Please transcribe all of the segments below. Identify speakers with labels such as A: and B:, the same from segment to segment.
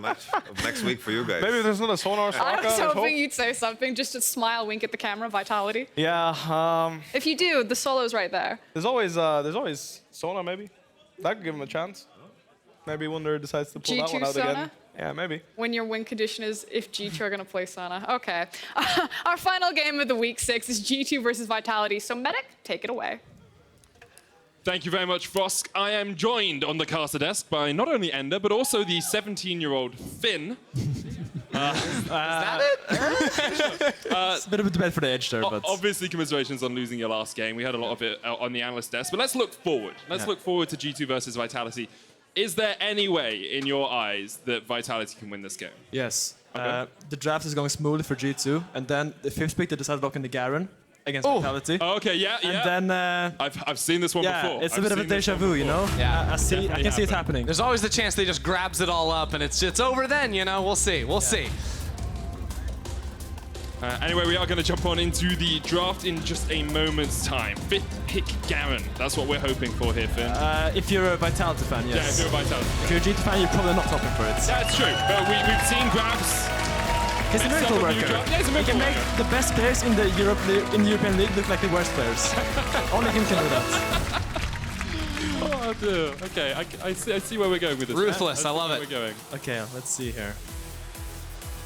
A: match of next week for you guys.
B: Maybe there's not a Sonar
C: I was
B: Sokka.
C: hoping you'd say something, just to smile, wink at the camera, Vitality.
B: Yeah.
C: If you do, the solo's right there.
B: There's always Sonar maybe. That could give him a chance. Maybe Wunder decides to pull that one
C: G2
B: out
C: Sona?
B: again. Yeah, maybe.
C: When your win condition is if G2 are going to play Sana. Okay. Our final game of the week 6 is G2 versus Vitality. So Medic, take it away.
D: Thank you very much, Frosk. I am joined on the caster desk by not only Ender, but also the 17-year-old Finn.
E: Is that it?
F: It's a bit of a debate for the edge there, but...
D: Obviously, commiserations on losing your last game. We had a lot of it on the analyst desk. But let's look forward. Let's look forward to G2 versus Vitality. Is there any way, in your eyes, that Vitality can win this game?
F: Yes.
D: Okay.
F: The draft is going smoothly for G2, and then the 5th pick, they decided to lock in the Garen against Vitality.
D: Oh, okay, yeah.
F: And then...
D: I've seen this one before.
F: It's a bit of a deja vu, you know?
E: Yeah.
F: I can see it happening.
E: There's always the chance they just grabs it all up and it's over then, you know? We'll see. We'll see.
D: Anyway, we are going to jump on into the draft in just a moment's time. 5th pick Garen. That's what we're hoping for here, Finn.
F: If you're a Vitality fan, yes.
D: Yeah, if you're a Vitality fan.
F: If you're a G2 fan, you're probably not hoping for it.
D: That's true, but we've seen grabs.
F: He's a miracle worker.
D: Yeah, he's a
F: He
D: miracle
F: can make
D: worker.
F: the best players in the European League look like the worst players. Only him can do that.
D: Oh, dear. Okay, I see where we're going with this.
E: Ruthless, I love
D: where
E: it.
D: We're going.
F: Okay, let's see here.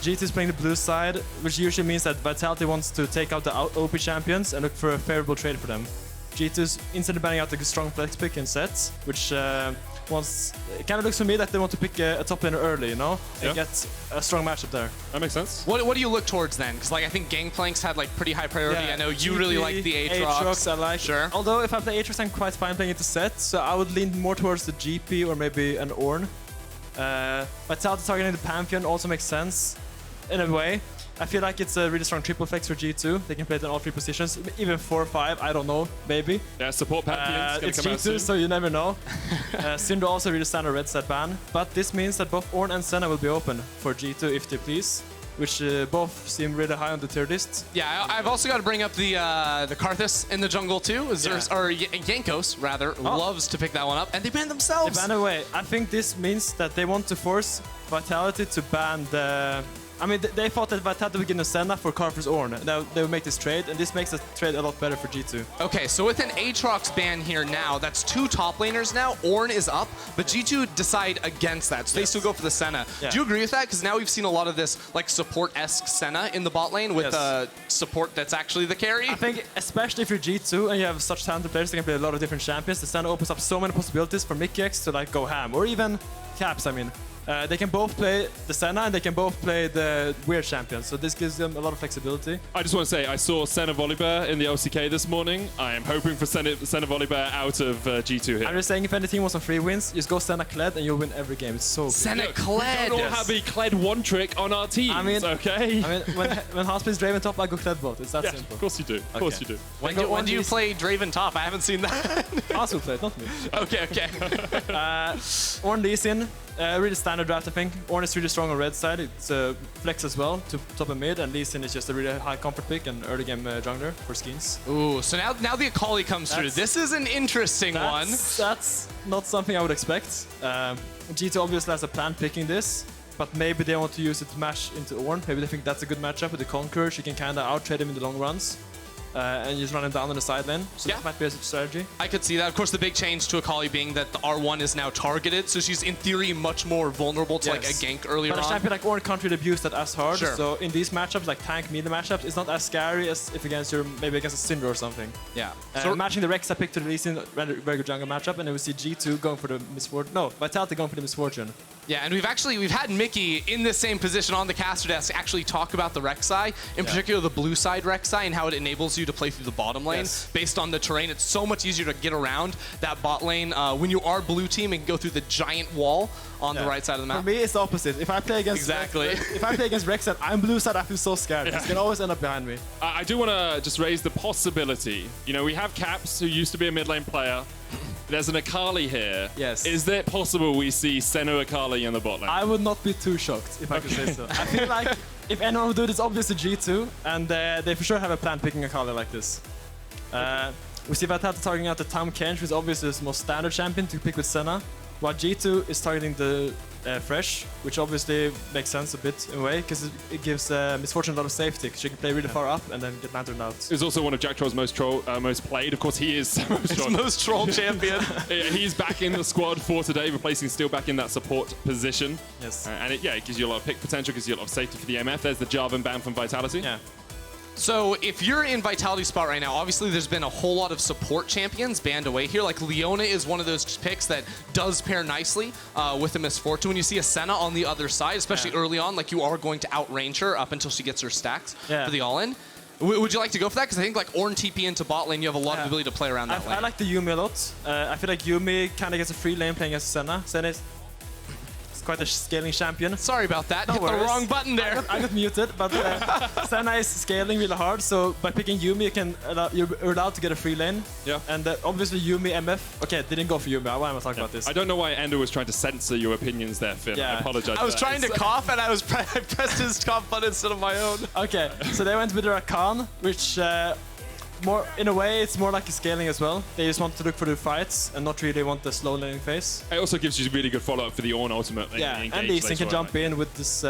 F: G2 is playing the blue side, which usually means that Vitality wants to take out the OP champions and look for a favorable trade for them. G2's instantly banning out the strong flex pick in sets, which it kind of looks to me like they want to pick a top laner early, you know, and get a strong matchup there.
D: That makes sense.
E: What do you look towards then? Because like I think Gangplank's had like pretty high priority.
F: Yeah,
E: I know you
F: GP,
E: really like the Aatrox.
F: I like.
E: Sure.
F: Although if I play Aatrox, I'm quite fine playing it to set, so I would lean more towards the GP or maybe an Ornn. Vitality targeting the Pantheon also makes sense in a way. I feel like it's a really strong triple flex for G2. They can play it in all 3 positions, even 4 or 5, I don't know, maybe.
D: Yeah, support Pantheon's
F: It's
D: come out
F: G2,
D: soon.
F: so you never know. Syndra also really standard red set ban, but this means that both Ornn and Senna will be open for G2 if they please, which both seem really high on the tier list.
E: Yeah, I've also got to bring up the Karthus in the jungle too. Or Jankos rather loves to pick that one up, and they ban themselves.
F: They ban away. I think this means that they want to force Vitality to ban the... I mean, they thought that Vitality would give them Senna for Karthus Ornn. They would make this trade, and this makes the trade a lot better for G2.
E: Okay, so with an Aatrox ban here now, that's 2 top laners now. Ornn is up, but G2 decide against that, so they still go for the Senna.
F: Yeah.
E: Do you agree with that? Because now we've seen a lot of this like support-esque Senna in the bot lane with support that's actually the carry.
F: I think, especially if you're G2 and you have such talented players that can play a lot of different champions, the Senna opens up so many possibilities for Mikyx to like go ham, or even Caps, I mean. They can both play the Senna and they can both play the weird champions, so this gives them a lot of flexibility.
D: I just want to say, I saw Senna Volibear in the LCK this morning. I am hoping for Senna Volibear out of G2 here.
F: I'm just saying, if any team wants some free wins, just go Senna Kled and you'll win every game. It's so good.
E: Senna
D: We
E: Kled.
D: don't all have a Kled one trick on our teams, okay?
F: I mean, when Hospice Draven top, I go Kled bot. It's that
D: Yeah,
F: simple.
D: of course you do. Of course you do.
E: When do you play Draven top? I haven't seen that.
F: Hospice played, not me.
E: Okay.
F: Ornn Lee Sin, really standard draft, I think. Ornn is really strong on red side. It's flex as well to top and mid, and Lee Sin is just a really high comfort pick and early game jungler for Skeanz.
E: Ooh, so now the Akali comes through. This is an interesting one.
F: That's not something I would expect. G2 obviously has a plan picking this, but maybe they want to use it to mash into Ornn. Maybe they think that's a good matchup with the Conqueror. She can kind of out-trade him in the long runs. And just run him down on the side lane. So that might be a strategy.
E: I could see that. Of course, the big change to Akali being that the R1 is now targeted, so she's in theory much more vulnerable to like a gank earlier on.
F: But a champion like Ornn can't really abuse that as hard.
E: Sure.
F: So in these matchups, like tank melee matchups, it's not as scary as if maybe against a Syndra or something.
E: Yeah.
F: So matching the Rexa pick to the Lee Sin, very good jungle matchup, and then we see G2 going for the Misfortune. No, Vitality going for the Misfortune.
E: Yeah, and we've had Mikyx in the same position on the caster desk actually talk about the Rek'Sai, in particular the blue side Rek'Sai, and how it enables you to play through the bottom lane based on the terrain. It's so much easier to get around that bot lane when you are blue team and go through the giant wall on the right side of the map.
F: For me, it's the opposite. If I play against if I play against Rexa, I'm blue side, I feel so scared. He can always end up behind me.
D: I do want to just raise the possibility. You know, we have Caps, who used to be a mid lane player. There's an Akali here.
F: Yes.
D: Is it possible we see Senna Akali in the bot lane?
F: I would not be too shocked if I could say so. I feel like if anyone would do it, it's obviously G2, and they for sure have a plan picking Akali like this. We see Vitality targeting out the Tahm Kench, who's obviously the most standard champion to pick with Senna. while G2 is targeting the Fresh, which obviously makes sense a bit in a way, because it gives Misfortune a lot of safety, because she can play really far up and then get lanterned out.
D: He's also one of Jactroll's most played. Of course, he is
E: most troll champion.
D: He's back in the squad for today, replacing Steel back in that support position.
F: Yes.
D: And it gives you a lot of pick potential, gives you a lot of safety for the MF. There's the Jarvan ban from Vitality.
F: Yeah.
E: So if you're in Vitality's spot right now, obviously there's been a whole lot of support champions banned away here. Like Leona is one of those picks that does pair nicely with a Misfortune. When you see a Senna on the other side, especially early on, like you are going to outrange her up until she gets her stacks for the all-in. Would you like to go for that? Because I think like Ornn TP into bot lane, you have a lot of ability to play around that lane.
F: I like the Yuumi a lot. I feel like Yuumi kind of gets a free lane playing as Senna. Senna is quite a scaling champion.
E: Sorry about that.
F: No
E: Hit
F: worries.
E: the wrong button there.
F: I got muted, but Senna is scaling really hard, so by picking Yuumi, you're allowed to get a free lane.
D: Yeah.
F: And obviously Yuumi, MF. Okay, didn't go for Yuumi. Why am I talking about this?
D: I don't know why Ender was trying to censor your opinions there, Finn.
F: Yeah.
D: I apologize.
E: I was trying to cough and I pressed his cough button instead of my own.
F: Okay, so they went with the Rakan, which more in a way it's more like a scaling as well. They just want to look for the fights and not really want the slow laning phase.
D: It also gives you really good follow-up for the Ornn ultimate.
F: And Lee Sin can jump in with this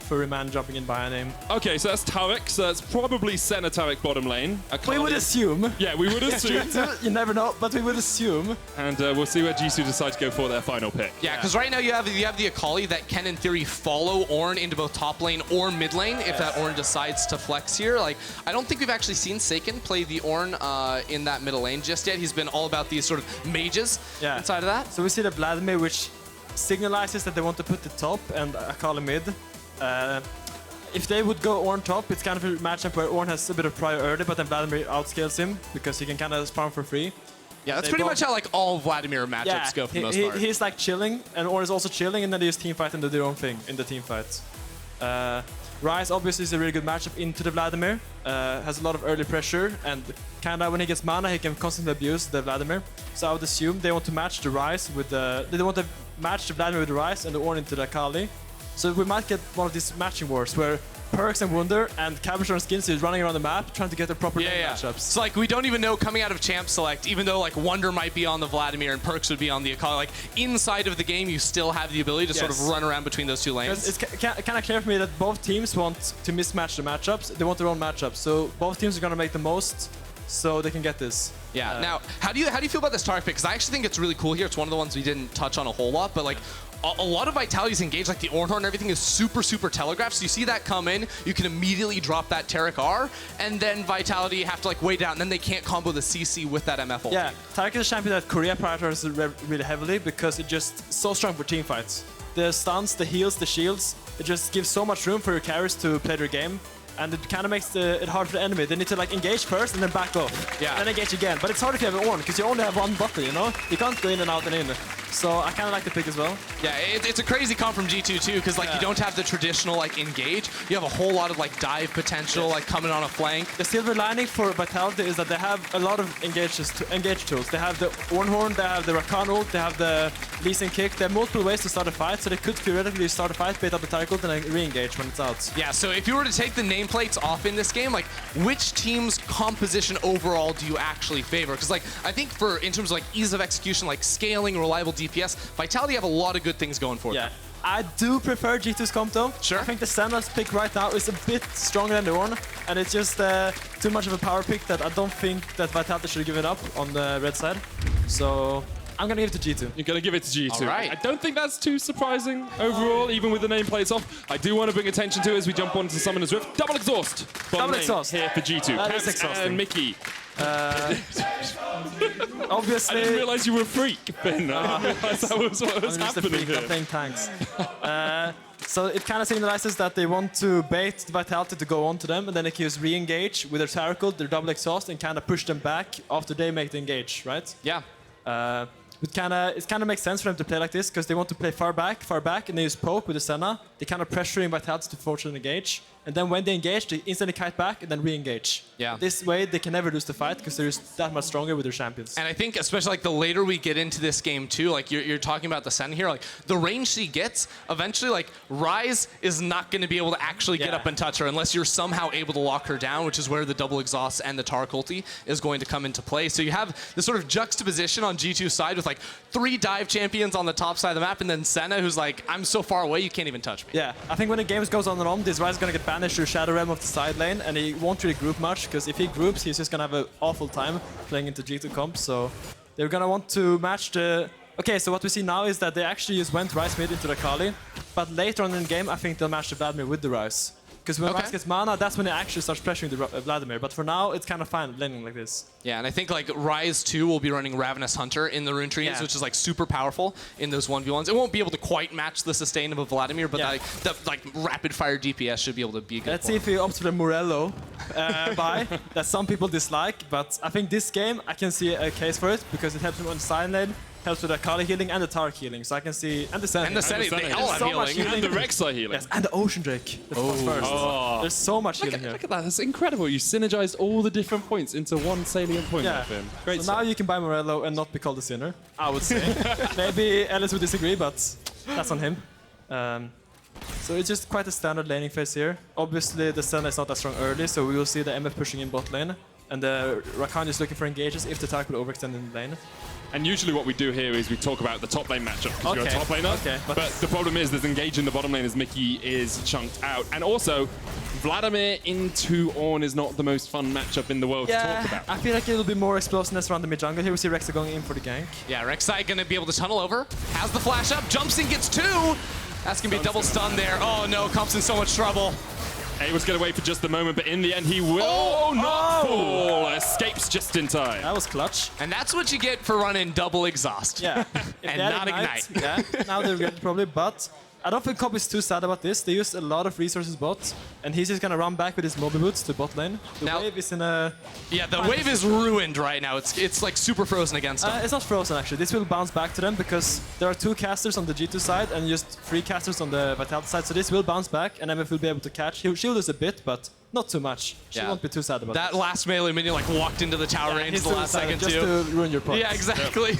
F: furry man jumping in behind him.
D: Okay, so that's Tarek. So that's probably Senna Tarek bottom lane.
F: We would assume.
D: Yeah, we would assume.
F: You never know, but we would assume.
D: And we'll see where Jisoo decides to go for their final pick.
E: Yeah, because right now you have the Akali that can in theory follow Ornn into both top lane or mid lane if that Ornn decides to flex here. Like I don't think we've actually seen Saken play the Ornn in that middle lane just yet. He's been all about these sort of mages inside of that.
F: So we see the Vladimir, which signalizes that they want to put the top and Akali mid. If they would go Ornn top, it's kind of a matchup where Ornn has a bit of prior early, but then Vladimir outscales him because he can kind of farm for free.
E: Yeah, that's pretty much how like all Vladimir matchups go for the most part.
F: He's like chilling, and Ornn is also chilling, and then they just team fight and do their own thing in the team fight. Ryze obviously is a really good matchup into the Vladimir. Has a lot of early pressure, and kind of when he gets mana, he can constantly abuse the Vladimir. So I would assume they want to match the Ryze with the. They want to match the Vladimir with the Ryze and the Ornn into the Akali. So we might get one of these matching wars where Perkz and Wunder and Cabochard and Skeanz is running around the map trying to get the proper matchups.
E: So like we don't even know coming out of Champ Select, even though like Wunder might be on the Vladimir and Perkz would be on the Akali, like inside of the game you still have the ability to sort of run around between those two lanes.
F: It's kind of clear for me that both teams want to mismatch the matchups. They want their own matchups. So both teams are going to make the most so they can get this.
E: Yeah. Now, how do you feel about this Tarek pick? Because I actually think it's really cool here. It's one of the ones we didn't touch on a whole lot, but like a lot of Vitality's engaged, like the Ornn and everything is super telegraphed. So you see that come in, you can immediately drop that Tarek R, and then Vitality have to like wait out, and then they can't combo the CC with that MF ult.
F: Yeah, Tarek is a champion that Korea prioritizes really heavily because it's just so strong for team fights. The stuns, the heals, the shields, it just gives so much room for your carries to play their game. And it kind of makes it hard for the enemy. They need to like engage first and then back off.
E: Yeah.
F: Then engage again. But it's hard if you have an Ornn because you only have one button, you know? You can't go in and out and in. So I kind of like the pick as well.
E: Yeah, it's a crazy comp from G2 too, because like you don't have the traditional like engage. You have a whole lot of like dive potential, like coming on a flank.
F: The silver lining for Vitality is that they have a lot of engage tools. They have the Ornn, they have the Rakan ult, they have the Lee Sin kick. They have multiple ways to start a fight, so they could theoretically start a fight, bait up the Tarek ult, and then re-engage when it's out.
E: Yeah, so if you were to take the nameplates off in this game, like which team's composition overall do you actually favor? Because like I think in terms of like ease of execution, like scaling, reliable DPS, Vitality have a lot of good things going for them.
F: I do prefer G2's comp though.
E: Sure.
F: I think the Senna's pick right now is a bit stronger than the Ornn, and it's just too much of a power pick that I don't think that Vitality should have given up on the red side. So I'm gonna give it to G2.
D: You're going to give it to G2.
E: All right.
D: I don't think that's too surprising overall, even with the nameplates off. I do want to bring attention to as we jump onto Summoner's Rift. Double exhaust.
F: Double exhaust.
D: Here for G2.
F: That is
D: Perkz
F: exhausting.
D: and Mikyx.
F: Obviously,
D: I didn't realize you were a freak, Ben. I didn't realize that was what was
F: I'm just a
D: happening
F: freak. I'm
D: here.
F: playing tanks. So it kind of signalizes that they want to bait the Vitality to go on to them, and then they can use re-engage with their Tarek ult, their double exhaust, and kind of push them back after they make the engage, right?
E: Yeah.
F: It kind of makes sense for them to play like this because they want to play far back, and they use poke with the Senna. They kind of pressuring Vitality to force an engage, And then when they engage, they instantly kite back and then re-engage.
E: Yeah.
F: This way, they can never lose the fight because they're just that much stronger with their champions.
E: And I think especially like the later we get into this game too, like you're talking about the Sen here, like the range she gets, eventually like Ryze is not going to be able to actually get up and touch her unless you're somehow able to lock her down, which is where the double exhaust and the Taric ulti is going to come into play. So you have this sort of juxtaposition on G2's side with like 3 dive champions on the top side of the map, and then Senna who's like, I'm so far away, you can't even touch me.
F: Yeah, I think when the game goes on and on, this Ryze is going to get banished to the Shadow Realm of the side lane, and he won't really group much, because if he groups, he's just going to have an awful time playing into G2 comp, so they're going to want to match the... Okay, so what we see now is that they actually just went Ryze mid into the Kali, but later on in the game, I think they'll match the Vladimir with the Ryze. Because when Ryze gets mana, that's when it actually starts pressuring the Vladimir. But for now, it's kind of fine laning like this.
E: Yeah, and I think like Ryze 2 will be running Ravenous Hunter in the rune trees, which is like super powerful in those 1v1s. It won't be able to quite match the sustain of a Vladimir, but like the rapid fire DPS should be able to be good.
F: Let's see if he opts for the Morello buy that some people dislike. But I think this game, I can see a case for it because it helps him on the side lane. Helps with the Kali healing and the Taric healing, so I can see... And the Senna.
E: And the Senna, they all have healing.
D: And the Rek'Sai healing.
F: Yes, and the Ocean Drake. First. There's so much healing here.
D: Look at that, that's incredible. You synergized all the different points into one salient point.
F: Yeah.
D: Great
F: so
D: stuff.
F: now you can buy Morello and not be called a sinner, I would say. Maybe Ellis would disagree, but that's on him. So it's just quite a standard laning phase here. Obviously, the Senna is not that strong early, so we will see the MF pushing in bot lane. And the Rakan is looking for engages if the Taric will overextend in the lane.
D: And usually what we do here is we talk about the top lane matchup because you're a top laner. But the problem is there's engage in the bottom lane as Mikyx is chunked out. And also, Vladimir into Ornn is not the most fun matchup in the world to talk about.
F: I feel like it'll be more explosiveness around the mid jungle. Here we see Rek'Sai going in for the gank.
E: Yeah, Rek'Sai gonna be able to tunnel over. Has the flash up, jumps in, gets 2. That's gonna be a double stun there. Oh no, Comp's in so much trouble.
D: He was going to wait for just a moment, but in the end he will not fall. Escapes just in time.
F: That was clutch.
E: And that's what you get for running double exhaust.
F: Yeah.
E: And not ignite.
F: Yeah, now they're good probably, but I don't think Comp is too sad about this. They used a lot of resources bot, and he's just gonna run back with his Moby Boots to bot lane. The wave is in a...
E: Yeah, the wave is ruined right now. It's like super frozen against them.
F: It's not frozen actually. This will bounce back to them because there are 2 casters on the G2 side and just 3 casters on the Vitality side. So this will bounce back, and MF will be able to catch. She'll lose a bit, but not too much. She won't be too sad about
E: that. That last melee minion like walked into the tower range the last second
F: just
E: too.
F: Just to ruin your points.
E: Yeah, exactly.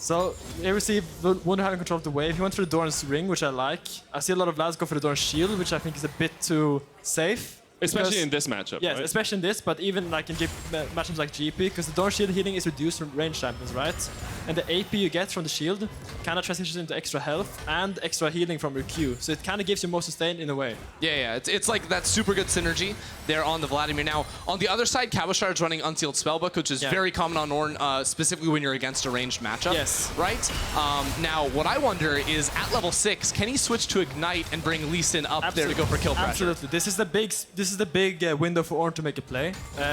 F: So here we see Wunder having control of the wave. He went for the Doran's ring, which I like. I see a lot of lads go for the Doran's shield, which I think is a bit too safe.
D: Especially in this matchup,
F: yes,
D: right?
F: especially in this, but even like in matchups like GP, because the Doran shield healing is reduced from range champions, right? And the AP you get from the shield kind of transitions into extra health and extra healing from your Q. So it kind of gives you more sustain in a way.
E: Yeah. It's like that super good synergy there on the Vladimir. Now, on the other side, Cabochard's running Unsealed Spellbook, which is very common on Ornn, specifically when you're against a ranged matchup.
F: Yes.
E: Right? Now, what I wonder is, at level 6, can he switch to Ignite and bring Lee Sin up there to go for kill pressure?
F: Absolutely. This is the big window for Ornn to make a play.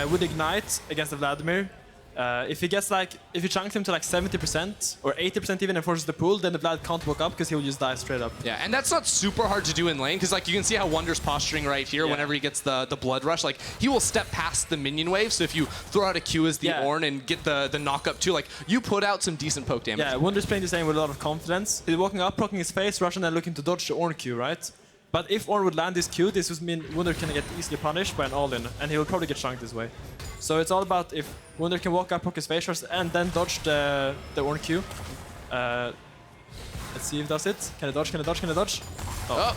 F: With Ignite against the Vladimir, if you chunk him to like 70% or 80% even and forces the pool, then the Vlad can't walk up because he will just die straight up.
E: Yeah, and that's not super hard to do in lane because like you can see how Wunder's posturing right here whenever he gets the blood rush. Like he will step past the minion wave, so if you throw out a Q as the Ornn and get the knock up too, like you put out some decent poke damage.
F: Yeah, Wunder's playing the same with a lot of confidence. He's walking up, proccing his face, rushing and looking to dodge the Ornn Q, right? But if Ornn would land this Q, this would mean Wunder can get easily punished by an all-in, and he will probably get chunked this way. So it's all about if Wunder can walk up, proc his face rush, and then dodge the Ornn Q. Let's see if it does it. Can it dodge? Can it dodge? Can it dodge?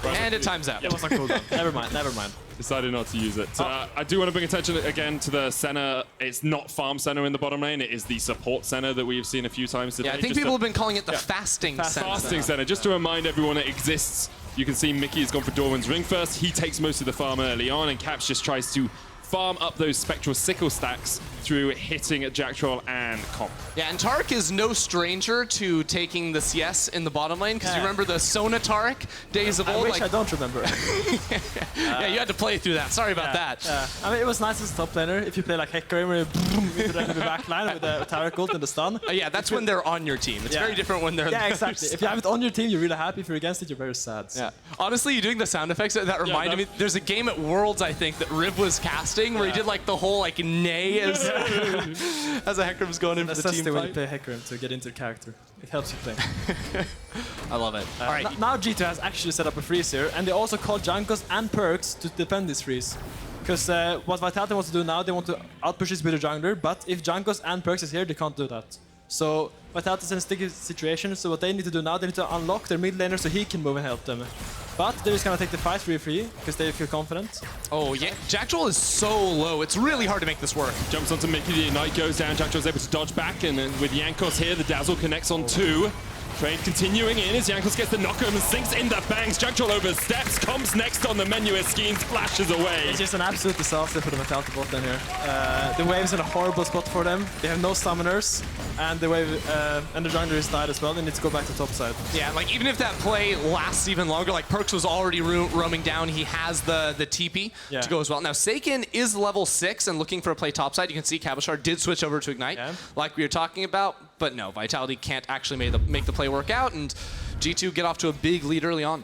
E: And it times out.
F: It was on cooldown. Never mind.
D: Decided not to use it. I do want to bring attention again to the Senna. It's not farm Senna in the bottom lane. It is the support Senna that we've seen a few times today.
E: Yeah, I think people have been calling it the fasting Senna.
D: Fasting Senna. Just to remind everyone it exists. You can see Mikyx has gone for Doran's ring first. He takes most of the farm early on, and Caps just tries to farm up those Spectral Sickle stacks through hitting Jactroll and Comp.
E: Yeah, and Taric is no stranger to taking the CS in the bottom lane, because you remember the Sona Taric days of old?
F: I don't remember.
E: Yeah, you had to play through that. Sorry about that.
F: Yeah. I mean, it was nice as a top laner. If you play like Hecarim, where you into the back line with the Taric ult and the stun.
E: Yeah, that's when they're on your team. It's very different when they're
F: exactly. If you have it on your team, you're really happy. If you're against it, you're very sad.
E: Yeah. Honestly, you doing the sound effects, that reminded me, there's a game at Worlds, I think, that Riv was casting, interesting, where he did like the whole like neigh as as a Hecarim's going in for the team
F: the way to
E: fight.
F: play Hecarim to get into the character. It helps you play.
E: I love it. All right.
F: Now G2 has actually set up a freeze here, and they also called Jankos and Perkz to defend this freeze. Because what Vitality wants to do now, they want to outpush this with a jungler, but if Jankos and Perkz is here, they can't do that. So Vitality is in a sticky situation, so what they need to do now, they need to unlock their mid laner so he can move and help them. But they're just gonna take the fight free because they feel confident.
E: Oh yeah, Jactroll is so low. It's really hard to make this work.
D: Jumps onto Mikyx, the Ignite goes down. Jactroll's able to dodge back, and then with Jankos here, the Dazzle connects on 2. Trade continuing in as Jankos gets the knock and sinks in the bangs. Jactroll oversteps, comes next on the menu as Skeanz flashes away.
F: It's just an absolute disaster for the Vitality bot lane here. The wave's in a horrible spot for them. They have no summoners, and the wave and the jungler is died as well. They need to go back to top side.
E: Yeah, like even if that play lasts even longer, like Perkz was already roaming down, he has the TP to go as well. Now Saken is level 6 and looking for a play topside. You can see Cabochard did switch over to Ignite, like we were talking about, but no, Vitality can't actually make the play work out, and G2 get off to a big lead early on.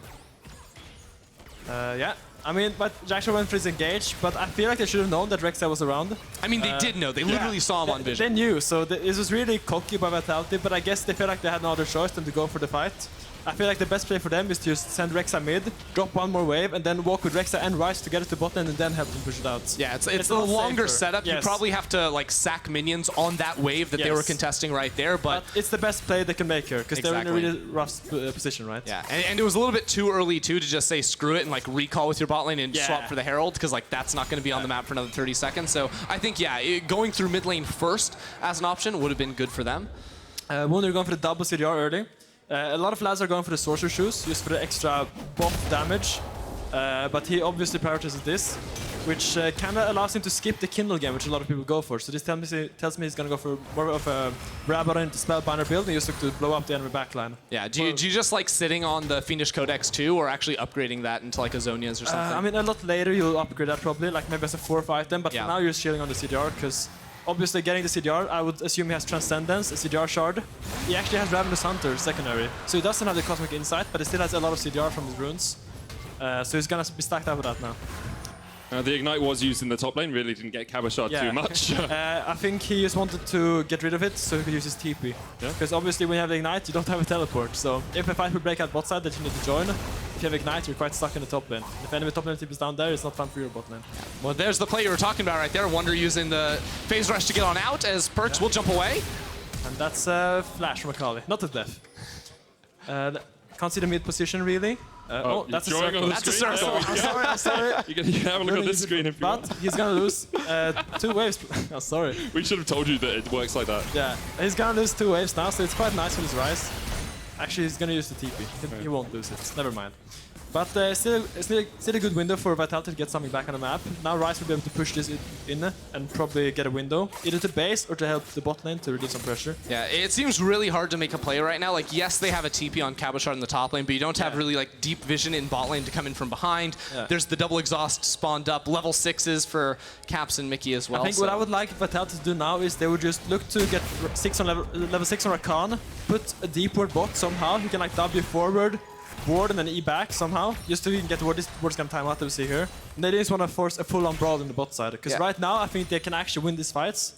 F: Yeah, I mean, but Jactroll went for his engage, but I feel like they should have known that Rek'Sai was around.
E: I mean, they did know. They literally saw him on vision.
F: They knew, so this was really cocky by Vitality, but I guess they felt like they had no other choice than to go for the fight. I feel like the best play for them is to just send Rek'Sai mid, drop one more wave, and then walk with Rek'Sai and Ryze together to bot lane and then help them push it out.
E: Yeah, it's a longer setup.
F: Yes.
E: You probably have to like sack minions on that wave that they were contesting right there, but
F: it's the best play they can make here, because they're in a really rough position, right?
E: Yeah, and it was a little bit too early too to just say screw it and like recall with your bot lane and swap for the Herald, because like that's not going to be on the map for another 30 seconds. So I think going through mid lane first as an option would have been good for them.
F: Wunder going for the double CDR early. A lot of lads are going for the Sorcerer Shoes, just for the extra buff damage. But he obviously prioritizes this, which kind of allows him to skip the Kindle game, which a lot of people go for. So this tells me he's going to go for more of a Rabadon into Spellbinder build and just look to blow up the enemy backline.
E: Yeah, do you just like sitting on the Fiendish Codex too, or actually upgrading that into like a Zonia's or something?
F: I mean, a lot later you'll upgrade that probably, like maybe as a 4th item, but for now you're shielding on the CDR, because obviously getting the CDR, I would assume he has Transcendence, a CDR shard. He actually has Ravenous Hunter, secondary. So he doesn't have the Cosmic Insight, but he still has a lot of CDR from his runes. So he's gonna be stacked up with that now.
D: The Ignite was used in the top lane, really didn't get Cabochard too much.
F: I think he just wanted to get rid of it so he could use his TP. Because obviously when you have the Ignite, you don't have a teleport. So if a fight will break out bot side that you need to join, if you have Ignite, you're quite stuck in the top lane. If enemy top lane TP is down there, it's not fun for your bot lane.
E: Well, there's the play you were talking about right there. Wunder using the phase rush to get on out as Perkz will jump away.
F: And that's a flash from Akali, not a death. Can't see the mid position really. Oh, that's a circle.
E: That's a circle.
F: I'm sorry.
D: You can have a look on this screen if you want.
F: But he's gonna lose 2 waves. Oh, sorry.
D: We should have told you that it works like that.
F: Yeah, he's gonna lose 2 waves now, so it's quite nice with his Ryze. Actually, he's gonna use the TP. He won't lose it. Never mind. But still a good window for Vitality to get something back on the map. Now Ryze will be able to push this in and probably get a window, either to base or to help the bot lane to reduce some pressure.
E: Yeah, it seems really hard to make a play right now. Like, yes, they have a TP on Cabochard in the top lane, but you don't have really like deep vision in bot lane to come in from behind. There's the double exhaust spawned up, level 6s for Caps and Mikyx as well.
F: I think what I would like Vitality to do now is they would just look to get level 6 on Rakan, put a deep ward bot somehow. You can like W forward, ward and then E back somehow, just so you can get ward. This ward's gonna time out, we see here. And they just want to force a full-on brawl in the bot side, because right now I think they can actually win these fights.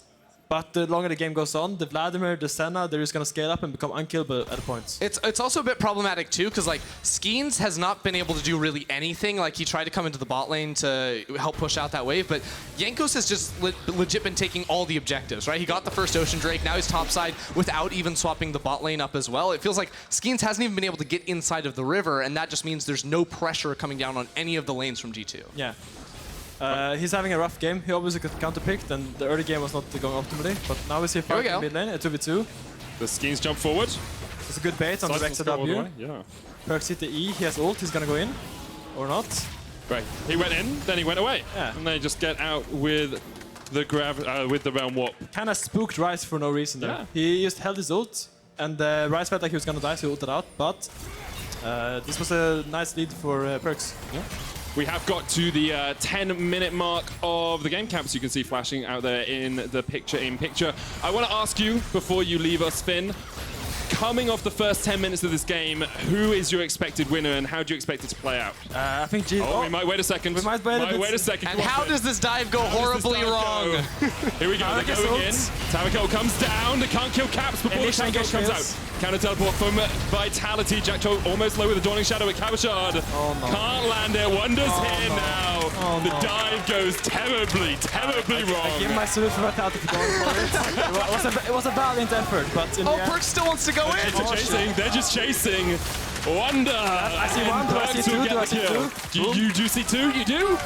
F: But the longer the game goes on, the Vladimir, the Senna, they're just going to scale up and become unkillable at points.
E: It's also a bit problematic too, because like Skeanz has not been able to do really anything. Like he tried to come into the bot lane to help push out that wave, but Jankos has just legit been taking all the objectives, right? He got the first Ocean Drake, now he's topside without even swapping the bot lane up as well. It feels like Skeanz hasn't even been able to get inside of the river, and that just means there's no pressure coming down on any of the lanes from G2.
F: Yeah. He's having a rough game. He obviously got counterpicked, and the early game was not going optimally. But now we see a fight in mid lane, a 2v2.
D: The Skeanz jump forward.
F: It's a good bait on the Rek'Sai W.
D: Yeah.
F: Perkz hit the E, he has ult, he's gonna go in. Or not.
D: Right, he went in, then he went away.
F: Yeah.
D: And they just get out with the realm warp.
F: Kinda spooked Ryze for no reason there.
D: Yeah.
F: He just held his ult, and Ryze felt like he was gonna die, so he ulted out. But this was a nice lead for Perkz.
D: Yeah. We have got to the 10-minute mark of the game caps you can see flashing out there in the picture-in-picture. I want to ask you, before you leave us, Finn, coming off the first 10 minutes of this game, who is your expected winner and how do you expect it to play out?
F: I think G.
D: Oh, we might wait a second.
F: We might wait a
D: second.
E: And how does this dive go horribly wrong?
D: Here we go. They're going in. Tamakol comes down. They can't kill Caps before the Jankos comes out. Counter teleport from Vitality. Jactroll almost low with the Dawning Shadow at Cabochard. Can't land it. Wunder's here now. The dive goes terribly wrong.
F: I give my salute for Vitality for going for it. It was a valiant effort, but in the end,
E: Perkz still wants to go in.
D: They're just chasing. Wunder.
F: I see one. Do I see two? Do I see two?
D: Do you see two? You do?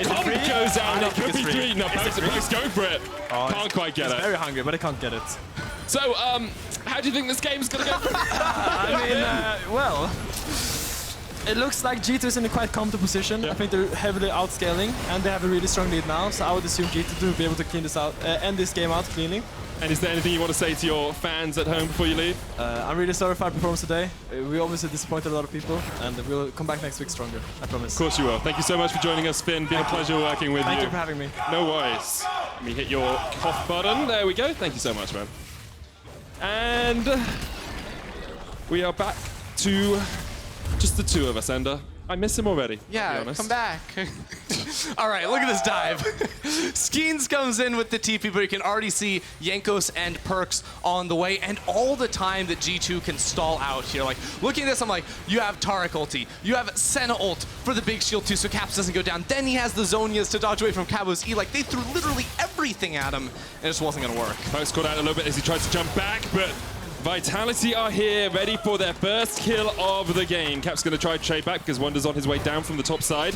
D: Comp goes down. It could be three. No, Perkz going for it. Can't quite get it.
F: Very hungry, but I can't get it.
D: So, how do you think this game's gonna go?
F: I mean, well, it looks like G2 is in a quite comfortable position. I think they're heavily outscaling, and they have a really strong lead now. So I would assume G2 will be able to clean this out, end this game out cleanly.
D: And is there anything you want to say to your fans at home before you leave?
F: I'm really sorry for our performance today. We obviously disappointed a lot of people, and we'll come back next week stronger. I promise.
D: Of course you will. Thank you so much for joining us, Finn. Been a pleasure working with you.
F: Thank you for having me.
D: No worries. Let me hit your cough button. There we go. Thank you so much, man. And we are back to just the two of us, Ender. I miss him already.
E: Yeah, come back. All right, look at this dive. Skeanz comes in with the TP, but you can already see Jankos and Perkz on the way, and all the time that G2 can stall out here. Like, looking at this, I'm like, you have Taric ulti, you have Senna ult for the big shield too, so Caps doesn't go down. Then he has the Zonias to dodge away from Cabo's E. Like, they threw literally everything at him, and it just wasn't gonna work.
D: Perkz caught out a little bit as he tries to jump back, but Vitality are here, ready for their first kill of the game. Cap's going to try to trade back because Wunder's on his way down from the top side.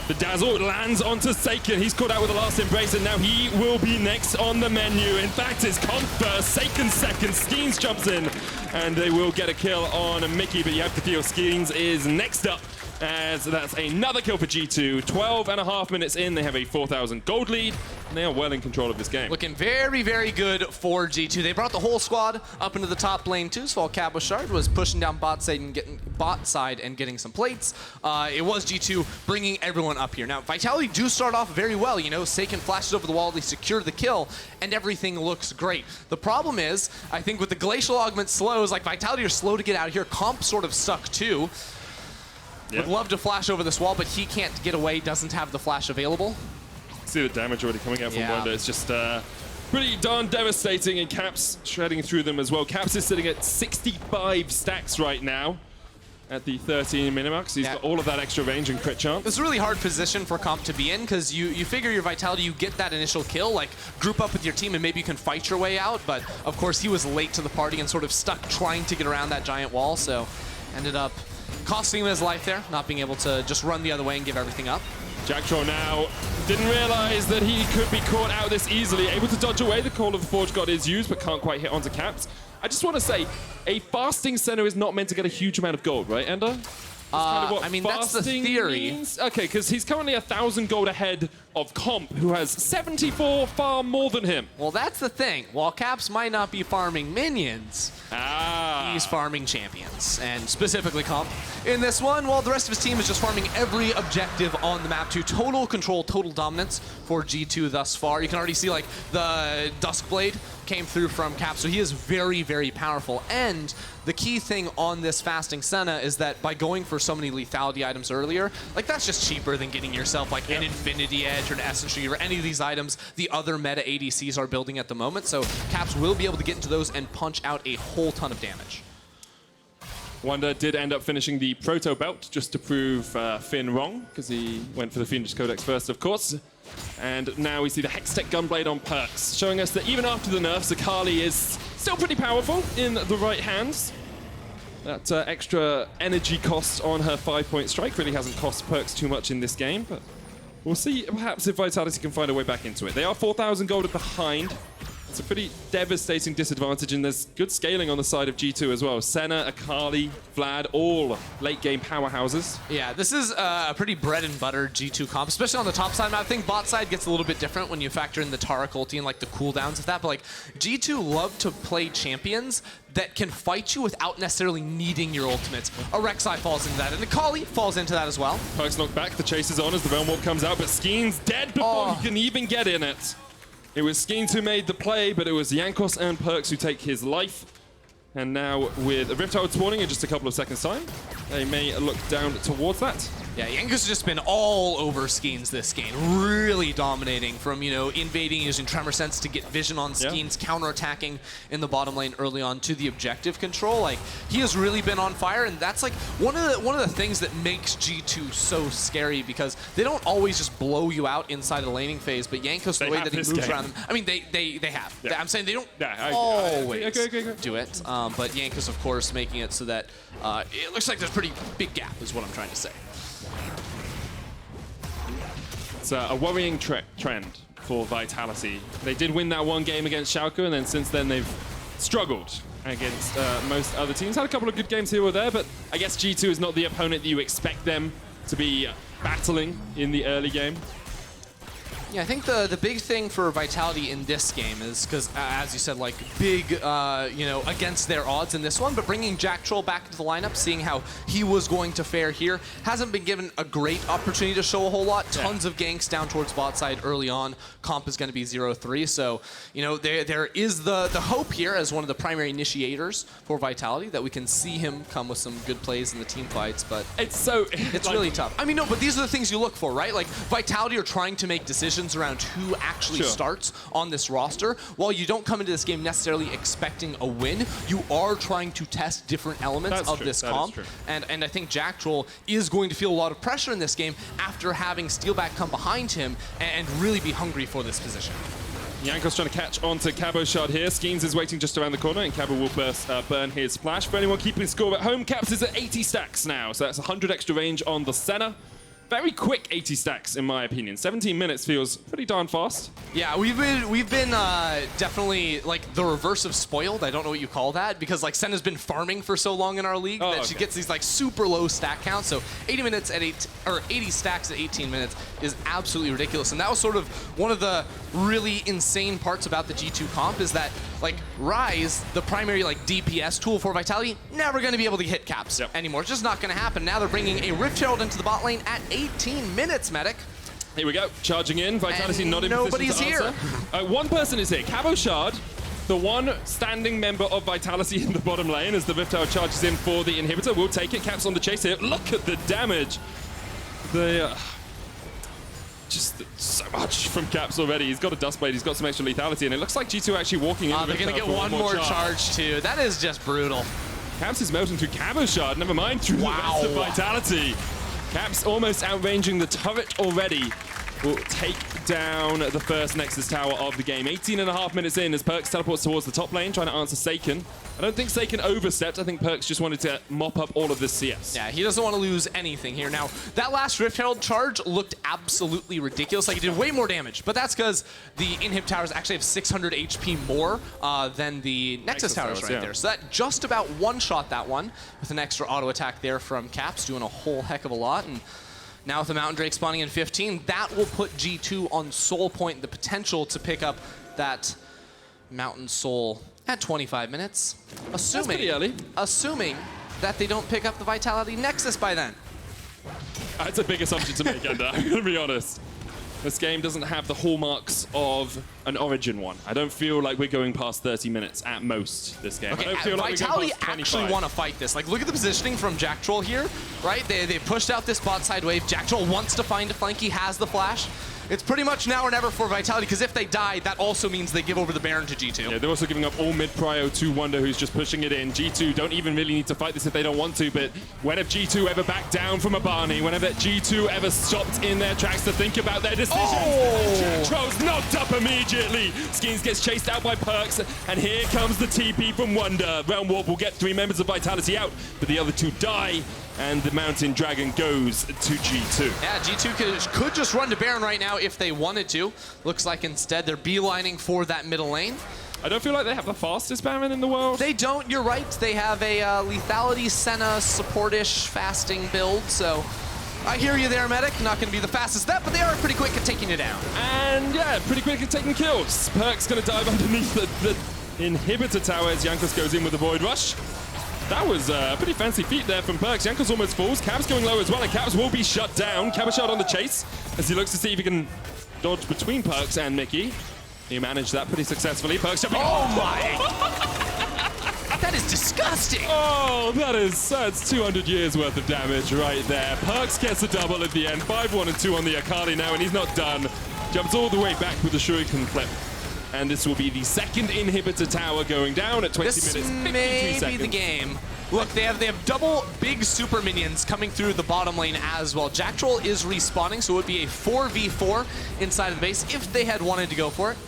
D: The Dazzle lands onto Saken. He's caught out with the last embrace, and now he will be next on the menu. In fact, it's Comp first, Saken second. Skeanz jumps in, and they will get a kill on Mikyx, but you have to feel Skeanz is next up, as that's another kill for G2. 12.5 minutes in, they have a 4,000 gold lead, and they are well in control of this game.
E: Looking very, very good for G2. They brought the whole squad up into the top lane too, so while Cabochard was pushing down bot side and getting some plates, it was G2 bringing everyone up here. Now, Vitality do start off very well. You know, Saken flashes over the wall, they secure the kill, and everything looks great. The problem is, I think with the Glacial Augment slows, like Vitality are slow to get out here. Comp sort of stuck too. Would love to flash over this wall, but he can't get away, doesn't have the flash available.
D: See the damage already coming out from Wunder. It's just pretty darn devastating, and Caps shredding through them as well. Caps is sitting at 65 stacks right now at the 13 minimax. He's got all of that extra range and crit chance.
E: It's a really hard position for Comp to be in, because you figure your Vitality, you get that initial kill, like group up with your team and maybe you can fight your way out, but of course he was late to the party and sort of stuck trying to get around that giant wall, so ended up costing him his life there, not being able to just run the other way and give everything up.
D: Jactroll now didn't realize that he could be caught out this easily. Able to dodge away. The Call of the Forge God is used, but can't quite hit onto Caps. I just want to say, a fasting center is not meant to get a huge amount of gold, right, Ender?
E: I mean, that's the theory.
D: Means. Okay, because he's currently 1,000 gold ahead of Comp, who has 74, far more than him.
E: Well, that's the thing. While Caps might not be farming minions, he's farming champions, and specifically Comp. In this one, while the rest of his team is just farming every objective on the map to total control, total dominance for G2 thus far. You can already see, like, the Duskblade came through from Cap, so he is very, very powerful. And the key thing on this fasting Senna is that by going for so many lethality items earlier, like, that's just cheaper than getting yourself like an Infinity Edge or an Essence Tree or any of these items the other meta ADCs are building at the moment. So Caps will be able to get into those and punch out a whole ton of damage.
D: Wunder did end up finishing the Proto Belt just to prove Finn wrong, because he went for the Fiendish Codex first, of course. And now we see the Hextech Gunblade on Perkz, showing us that even after the nerfs, Akali is still pretty powerful in the right hands. That extra energy cost on her 5-point strike really hasn't cost Perkz too much in this game, but we'll see perhaps if Vitality can find a way back into it. They are 4,000 gold behind. It's a pretty devastating disadvantage, and there's good scaling on the side of G2 as well. Senna, Akali, Vlad, all late-game powerhouses.
E: Yeah, this is a pretty bread-and-butter G2 comp, especially on the top side. I think bot side gets a little bit different when you factor in the Taric ulti and like the cooldowns of that, but like G2 love to play champions that can fight you without necessarily needing your ultimates. A Rek'Sai falls into that, and Akali falls into that as well.
D: Perkz knocked back, the chase is on as the Realm Warp comes out, but Skeanz dead before he can even get in it. It was Skeanz who made the play, but it was Jankos and Perkz who take his life. And now with a Rift Herald spawning in just a couple of seconds' time, they may look down towards that.
E: Yeah, Jankos has just been all over Skeanz this game, really dominating from, you know, invading, using Tremor Sense to get vision on Skeanz, counterattacking in the bottom lane early on to the objective control. Like, he has really been on fire, and that's like one of the things that makes G2 so scary, because they don't always just blow you out inside of the laning phase, but Jankos, the way that he moves around them, I mean, they have. Yeah. I'm saying they don't always do it, but Jankos, of course, making it so that it looks like there's a pretty big gap, is what I'm trying to say.
D: It's a worrying trend for Vitality. They did win that one game against Schalke, and then since then they've struggled against most other teams. Had a couple of good games here or there, but I guess G2 is not the opponent that you expect them to be battling in the early game.
E: Yeah, I think the big thing for Vitality in this game is, because as you said, like big, you know, against their odds in this one, but bringing Jactroll back into the lineup, seeing how he was going to fare here, hasn't been given a great opportunity to show a whole lot. Tons of ganks down towards bot side early on. Comp is going to be 0-3, so, you know, there is the hope here as one of the primary initiators for Vitality that we can see him come with some good plays in the team fights, but it's like, really tough. I mean, no, but these are the things you look for, right? Like, Vitality are trying to make decisions around who actually starts on this roster. While you don't come into this game necessarily expecting a win, you are trying to test different elements of this comp. And I think Jactroll is going to feel a lot of pressure in this game after having Steelback come behind him and really be hungry for this position.
D: Jankos trying to catch onto Cabochard here. Skeanz is waiting just around the corner, and Cabo will burn his flash. For anyone keeping score at home, Caps is at 80 stacks now, so that's 100 extra range on the center. Very quick 80 stacks, in my opinion. 17 minutes feels pretty darn fast.
E: Yeah, we've been definitely like the reverse of spoiled. I don't know what you call that, because like Senna's been farming for so long in our league that she gets these like super low stack counts. So 80 minutes at 80 stacks at 18 minutes is absolutely ridiculous. And that was sort of one of the really insane parts about the G2 comp, is that like Ryze, the primary like DPS tool for Vitality, never going to be able to hit Caps anymore. It's just not going to happen. Now they're bringing a Rift Herald into the bot lane at 18 minutes, Medic.
D: Here we go, charging in. Vitality not in
E: nobody's
D: position to answer. One person is here, Cabochard, the one standing member of Vitality in the bottom lane, as the Rift Herald charges in for the inhibitor. We'll take it. Caps on the chase here. Look at the damage. Just so much from Caps already. He's got a Dustblade, he's got some extra lethality, and it looks like G2 actually walking in.
E: They're going to get one more charge too. That is just brutal.
D: Caps is melting through Cabochard, never mind through the rest of Vitality. Caps almost outranging the turret already. Will take down the first Nexus tower of the game. 18.5 minutes in as Perkz teleports towards the top lane, trying to answer Saken. I don't think Saken overstepped. I think Perkz just wanted to mop up all of this CS.
E: Yeah, he doesn't want to lose anything here. Now, that last Rift Herald charge looked absolutely ridiculous. Like, it did way more damage, but that's because the inhib towers actually have 600 HP more than the Nexus towers right there. So that just about one-shot that one with an extra auto attack there from Caps, doing a whole heck of a lot. And now with the Mountain Drake spawning in 15, that will put G2 on Soul Point, the potential to pick up that Mountain Soul at 25 minutes. Assuming,
D: that's pretty early.
E: Assuming that they don't pick up the Vitality Nexus by then.
D: That's a big assumption to make, Ender. I'm going to be honest. This game doesn't have the hallmarks of an Origin one. I don't feel like we're going past 30 minutes at most this game.
E: Okay,
D: I don't feel like
E: Vitality
D: we're going past
E: actually want to fight this. Like, look at the positioning from Jactroll here, right? They pushed out this bot side wave. Jactroll wants to find a flank. He has the flash. It's pretty much now or never for Vitality, because if they die, that also means they give over the Baron to G2.
D: Yeah, they're also giving up all mid-prio to Wunder, who's just pushing it in. G2 don't even really need to fight this if they don't want to, but when have G2 ever backed down from a Barney? Whenever G2 ever stopped in their tracks to think about their decisions? Jactroll's knocked up immediately. Skeanz gets chased out by Perkz, and here comes the TP from Wunder. Realm Warp will get 3 members of Vitality out, but the other 2 die. And the Mountain Dragon goes to G2.
E: Yeah, G2 could just run to Baron right now if they wanted to. Looks like instead they're beelining for that middle lane.
D: I don't feel like they have the fastest Baron in the world.
E: They don't, you're right. They have a lethality, Senna, support-ish, fasting build, so I hear you there, Medic. Not going to be the fastest that, but they are pretty quick at taking it down.
D: And yeah, pretty quick at taking kills. Perkz going to dive underneath the inhibitor tower as Jankos goes in with the Void Rush. That was a pretty fancy feat there from Perkz. Jankos almost falls. Caps going low as well, and Caps will be shut down. Cabochard on the chase as he looks to see if he can dodge between Perkz and Mikyx. He managed that pretty successfully. Perkz jumping.
E: Oh my! That is disgusting.
D: Oh, that's 200 years worth of damage right there. Perkz gets a double at the end. 5-1 and 2 on the Akali now, and he's not done. Jumps all the way back with the Shuriken flip. And this will be the second inhibitor tower going down at 20 minutes, 52
E: may
D: seconds.
E: be the game. Look, they have double big super minions coming through the bottom lane as well. Jactroll is respawning, so it would be a 4v4 inside of the base if they had wanted to go for it.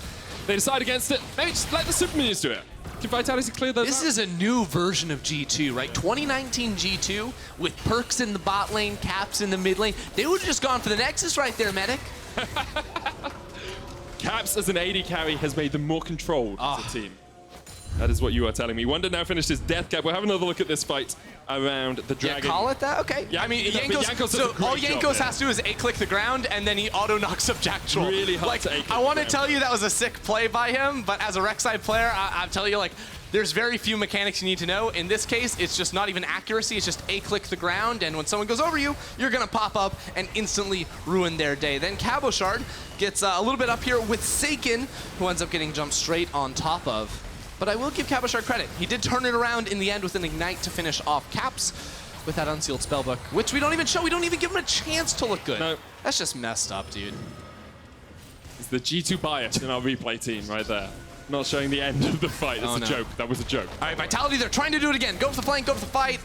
D: They decide against it. Maybe just let the super minions do it. Can Vitality clear those
E: This
D: out?
E: is a new version of G2, right? 2019 G2 with Perkz in the bot lane, Caps in the mid lane. They would have just gone for the Nexus right there, Medic.
D: Caps as an AD carry has made them more controlled as a team. That is what you are telling me. Wunder now finished his death cap. We'll have another look at this fight around the dragon.
E: Yeah, call it that? Okay.
D: Yeah,
E: I mean,
D: but Jankos
E: so all
D: does a great
E: Jankos
D: job
E: has to do is A-click the ground, and then he auto-knocks up Jactroll.
D: Really hard
E: like,
D: to A-click
E: I want
D: the
E: to
D: ground.
E: tell you that was a sick play by him, but as a Rek'Sai player, I'm telling you, like, there's very few mechanics you need to know. In this case, it's just not even accuracy. It's just A-click the ground, and when someone goes over you, you're going to pop up and instantly ruin their day. Then Cabochard gets a little bit up here with Saken, who ends up getting jumped straight on top of. But I will give Cabochard credit. He did turn it around in the end with an Ignite to finish off Caps with that Unsealed Spellbook, which we don't even show. We don't even give him a chance to look good.
D: No.
E: That's just messed up, dude.
D: It's the G2 bias in our replay team right there. Not showing the end of the fight. That's a joke. That was a joke.
E: All right, Vitality, they're trying to do it again. Go for the flank, go for the fight.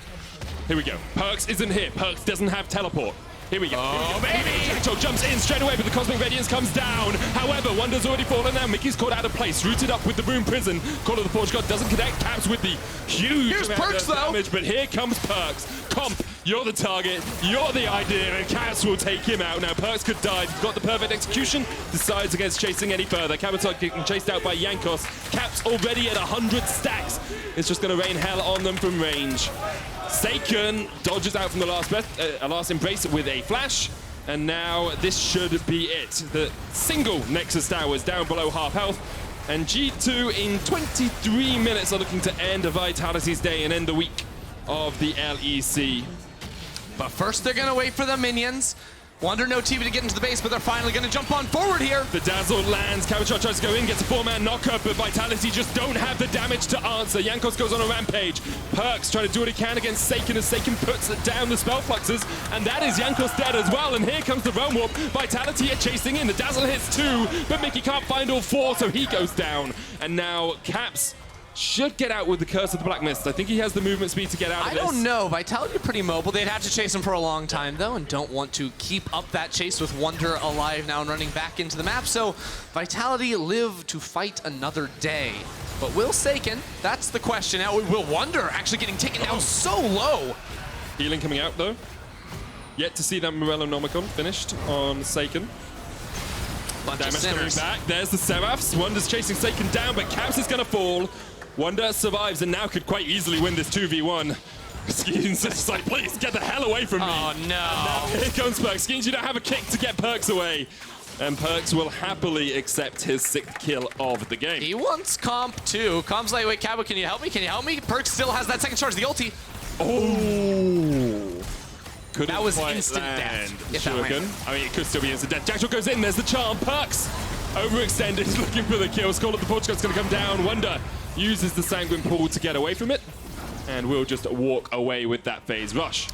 D: Here we go. Perkz isn't here. Perkz doesn't have teleport. Here we go.
E: Oh, baby!
D: Jactroll jumps in straight away, but the Cosmic Radiance comes down. However, Wunder's already fallen now. Mikyx caught out of place, rooted up with the Rune Prison. Call of the Forge God doesn't connect. Caps with the huge
E: Here's
D: amount
E: Perkz,
D: of
E: though.
D: damage, but here comes Perkz. Comp, you're the target, you're the idea, and Caps will take him out. Now, Perkz could die. He's got the perfect execution, decides against chasing any further. Cabochard getting chased out by Jankos. Caps already at 100 stacks. It's just going to rain hell on them from range. Saken dodges out from the last embrace with a flash. And now this should be it. The single Nexus Tower is down below half health. And G2 in 23 minutes are looking to end Vitality's day and end the week of the LEC.
E: But first, they're going to wait for the minions. Wunder no TV to get into the base, but they're finally going to jump on forward here.
D: The Dazzle lands. Cabochard tries to go in, gets a 4-man knockup, but Vitality just don't have the damage to answer. Jankos goes on a rampage. Perkz trying to do what he can against Saken as Saken puts down the spell fluxes, and that is Jankos dead as well. And here comes the Realm Warp. Vitality are chasing in. The Dazzle hits 2, but Mickey can't find all 4, so he goes down. And now Caps should get out with the Curse of the Black Mist. I think he has the movement speed to get out of this.
E: I don't know. Vitality pretty mobile. They'd have to chase him for a long time, though, and don't want to keep up that chase with Wunder alive now and running back into the map. So Vitality live to fight another day. But will Saken? That's the question. Now, will Wunder actually getting taken down so low?
D: Healing coming out, though. Yet to see that Morello Nomicon finished on Saken.
E: Bunch of
D: Damage coming
E: sinners.
D: back. There's the Seraphs. Wunder's chasing Saken down, but Caps is going to fall. Wunder survives and now could quite easily win this 2v1. Skeanz just like, please get the hell away from me.
E: Oh, no.
D: Here comes Perkz. Skeanz, you don't have a kick to get Perkz away. And Perkz will happily accept his 6th kill of the game.
E: He wants comp, too. Comp's like, wait, Cabo, can you help me? Can you help me? Perkz still has that second charge, the ulti.
D: Oh.
E: That was
D: quite
E: instant
D: land.
E: death, if that
D: Shuriken. I mean, it could still be instant death. Jactroll goes in. There's the charm. Perkz overextended, looking for the kills. Call of the Portugal's going to come down. Wunder uses the Sanguine Pool to get away from it. And we'll just walk away with that phase rush.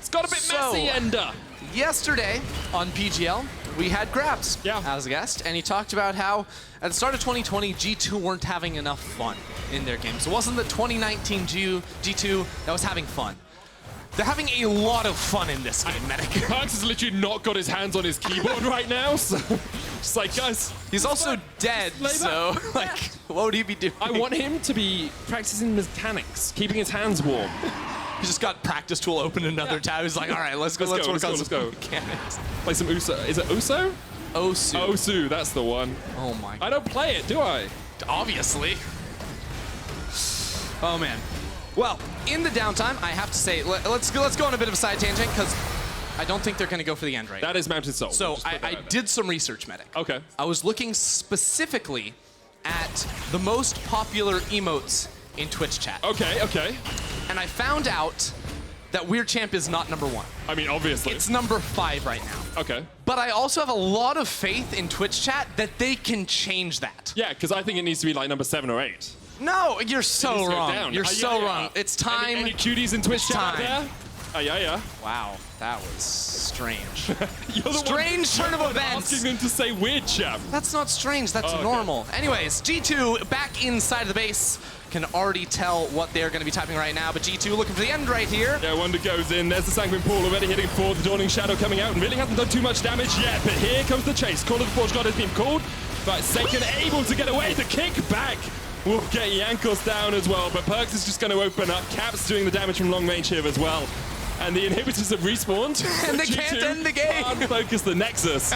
D: It's got a bit messy, Ender.
E: Yesterday on PGL, we had Grabs as a guest, and he talked about how at the start of 2020, G2 weren't having enough fun in their games. It wasn't the 2019 G2 that was having fun. They're having a lot of fun in this game, Medic.
D: Perkz has literally not got his hands on his keyboard right now, so just like, guys.
E: He's also dead, so like, what would he be doing?
D: I want him to be practicing mechanics, keeping his hands warm.
E: He just got practice tool open another tab. He's like, all right, let's go. Let's
D: go.
E: Mechanics.
D: Play some Uso. Is it Uso?
E: Osu.
D: Osu, that's the one.
E: Oh my God.
D: I don't play it, do I?
E: Obviously. Oh man. Well, in the downtime, I have to say, let's go on a bit of a side tangent because I don't think they're going to go for the end right
D: That is Mountain Soul.
E: So I did some research, Medic.
D: Okay.
E: I was looking specifically at the most popular emotes in Twitch chat.
D: Okay, okay.
E: And I found out that Weird Champ is not #1.
D: I mean, obviously.
E: It's #5 right now.
D: Okay.
E: But I also have a lot of faith in Twitch chat that they can change that.
D: Yeah, because I think it needs to be like number 7 or 8.
E: No, you're so
D: Go
E: wrong.
D: down.
E: You're so wrong. It's time.
D: Any cuties in Twitch chat out
E: time.
D: there? Yeah.
E: Wow, that was strange.
D: You're the
E: Strange turn of events.
D: asking them to say weird, chap.
E: That's not strange, that's
D: okay.
E: normal. Anyways, G2 back inside of the base. Can already tell what they're going to be typing right now, but G2 looking for the end right here.
D: Yeah, Wunder goes in. There's the Sanguine Pool already hitting for the Dawning Shadow coming out and really hasn't done too much damage yet, but here comes the chase. Call of the Forge God has been called, but Saken able to get away. The kick back will get Jankos down as well, but Perkz is just going to open up. Cap's doing the damage from long range here as well. And the inhibitors have respawned.
E: And they can't end the game.
D: Can't focus the Nexus.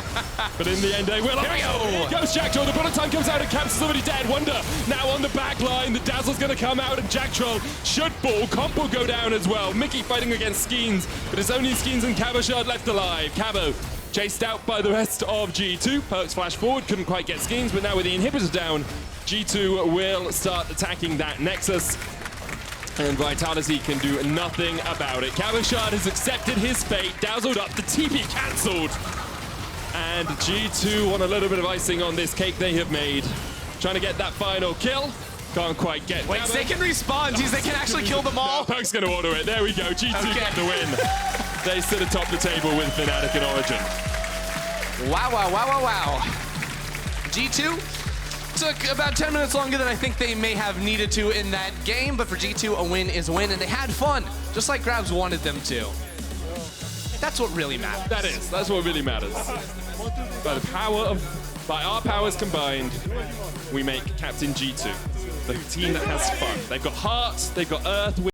D: But in the end, they will.
E: Here we go.
D: Here goes Jactroll. The bullet time comes out and Caps is already dead. Wunder now on the back line. The Dazzle's going to come out and Jactroll should fall. Comp will go down as well. Mikyx fighting against Skeanz, but it's only Skeanz and Cabochard left alive. Cabo chased out by the rest of G2. Perkz flash forward, couldn't quite get Skeanz, but now with the inhibitors down, G2 will start attacking that Nexus. And Vitality can do nothing about it. Cabochard has accepted his fate, dazzled up, the TP cancelled. And G2 want a little bit of icing on this cake they have made. Trying to get that final kill. Can't quite get
E: Wait, they can respawn. Jeez, they can actually kill them all.
D: No, Perkz going to auto it. There we go. G2 get the win. They sit atop the table with Fnatic and Origin.
E: Wow, wow, wow, wow, wow. G2 took about 10 minutes longer than I think they may have needed to in that game, but for G2, a win is a win, and they had fun, just like Grabs wanted them to. That's what really matters.
D: That's what really matters. By our powers combined, we make Captain G2, the team that has fun. They've got heart, they've got earth,